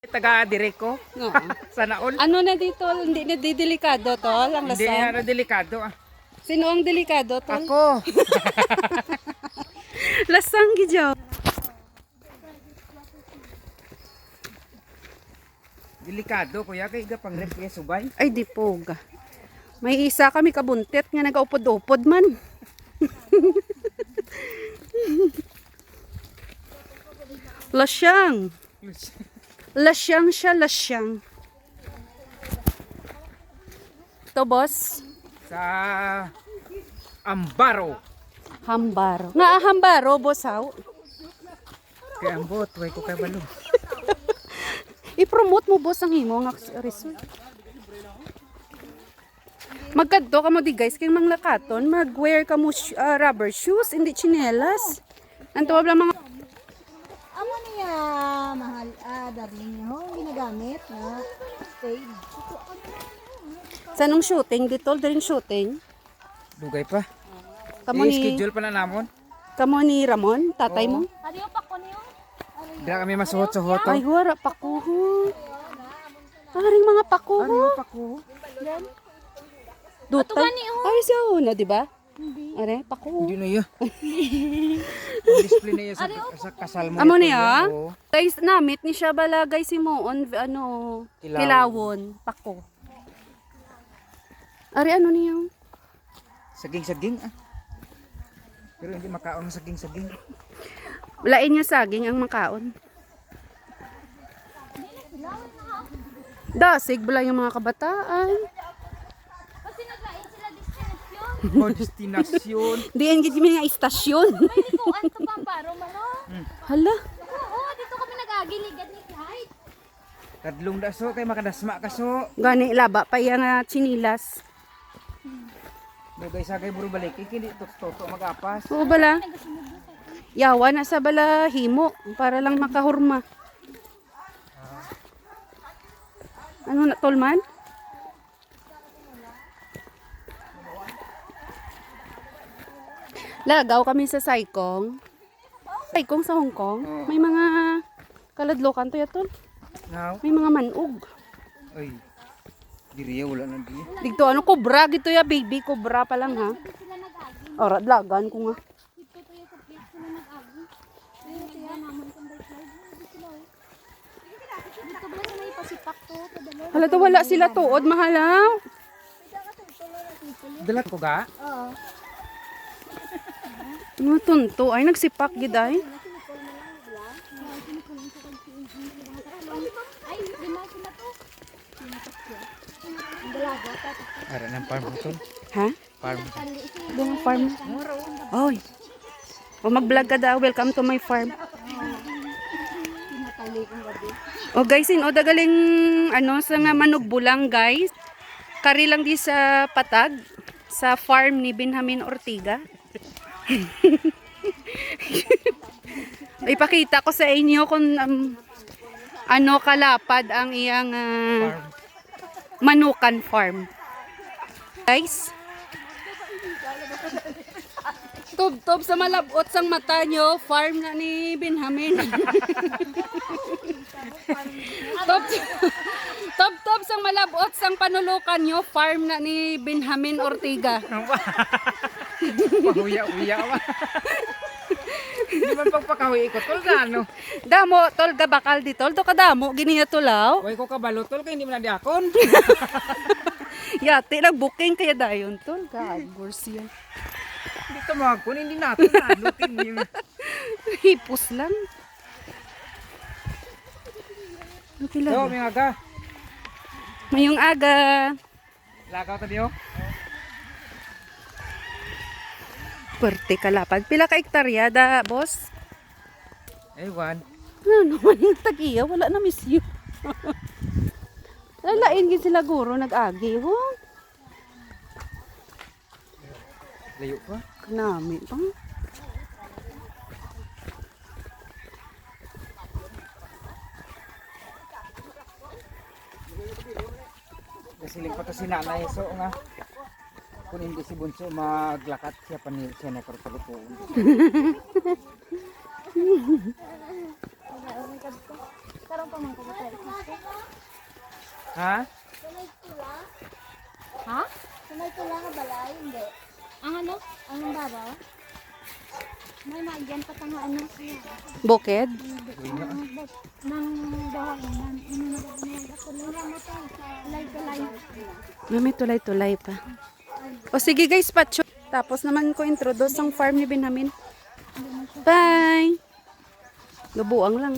Taga Direko. No. Sana all. Ano na dito? Hindi na delikado, tol? Ang Hindi lasang? na delikado. Sino ang delikado, tol? Ako. Lasang gidyaw. Delikado kuya kay gapang rep kaya subay. Ay, di poga. May isa kami kabuntit nga nagaupod-upod man. Lasyang. Lasyang siya, lasyang. Ito, boss. Sa Ambaro. Hambaro. Nga, hambaro, boss, haw. Kaya ambot, way ko kay balo. I-promote mo, boss, ang himo nga resort. Magkadto ka mo di guys, kay mang lakaton, mag-wear ka mo rubber shoes, hindi chinelas. Anto ba mga Amo niya, mahal, darling niya, ginagamit na stage. sanong shooting dito, daring shooting. Dugay pa. Kamo ni schedule pa na namon. kamo ni Ramon, tatay mo. Adiyo pa ko niyo. Dira kami masuhot-suhot. Ay, wara pakuho. Aring mga pakuho. Ano pa ko? Dutay. Ay, siya una, di ba? Are, pakuho. Hindi na iya. Display na iya sa kasal mo. Amo ito, niya? oo. Guys, namit ni siya bala guys si Moon, ano, Kilawon. kilawon, pako. Ari, ano niya? Saging-saging ah. Pero hindi makaon ng saging-saging. Lain niya saging ang makaon. Dasig bala yung mga kabataan. Kasi naglain sila destinasyon. O destinasyon. Diyan gid mga istasyon. May likuan to Pamparo mano. Hala, Oo, dito kami nag-agiligad ni Clyde. Kadlong daso kay makadasma kaso. gani laba pa yan na chinilas. Dugay sa kay buro balik kini toto magapas. Oo bala. Yawa na sa bala himo para lang makahurma. Ano na tolman? Lagaw kami sa Saikong. Saikong sa Hong Kong. May mga kaladlokan to yatol. Now, May mga manog. ay. Diriya wala na di. Digto ano kobra gito ya baby kobra pa lang ha. Ora lagan ko nga. Dito to yung kapit sila nag-agi. Ayun kaya naman kung by Clyde. Dito sila eh. Dito ba sila ipasipak to? Padalo. Hala to wala sila tuod mahalaw. Dalat ko ga? Oo. Ano tunto ay nagsipak gid ay. Ay, lima sila to. Ang dalaga. Ara ng farm to. Ha? Farm. Bunga farm. Oy. O mag-vlog ka daw. Welcome to my farm. O guys, o dagaling ano sa nga manog bulang guys. Kari lang di sa patag sa farm ni Benjamin Ortiga. Ipakita ko sa inyo kung ano kalapad ang iyang manukan farm. Guys, tub-tub sa malabot sang mata nyo, farm na ni Benjamin. Tub-tub sang malabot sang panulukan nyo, farm na ni Benjamin Ortiga. Pahuya-uya wa. Di man pagpakahuy ikot tol gano. Damo, tol ka bakal di tol, to kadamo, giniya tulaw. Way ko kabalo tol kay hindi man na diakon. Yati, nag-booking kaya dayon tol, kagors yan. Dito magkon hindi natin nalutin yung Hipos lang. Okay So, lang. may aga. Mayong aga. Lagaw ta diyo. Pwerte kalapad. Pila ka hektarya da, boss? Ewan. Ano naman yung tag-iya? Wala na miss you. Lalain gid sila guro nag-agi. Ho. Layo pa. Kanami pa. Kasiling pa to si nanay so nga. Kung hindi si Bunso maglakat siya pa siya na karutulutuon. Karong man ko tayo kasi. Ha? Ha? Sunay tula ka balay, hindi. Ang ano? Ang babaw? May nagyan pa tanga ano siya. Bukid? Nang dahon nan ano na ako nila mo to lay May tulay-tulay pa. O sige guys, patcho. Tapos naman ko introduce ang farm ni Benjamin. Bye! Gabuang lang.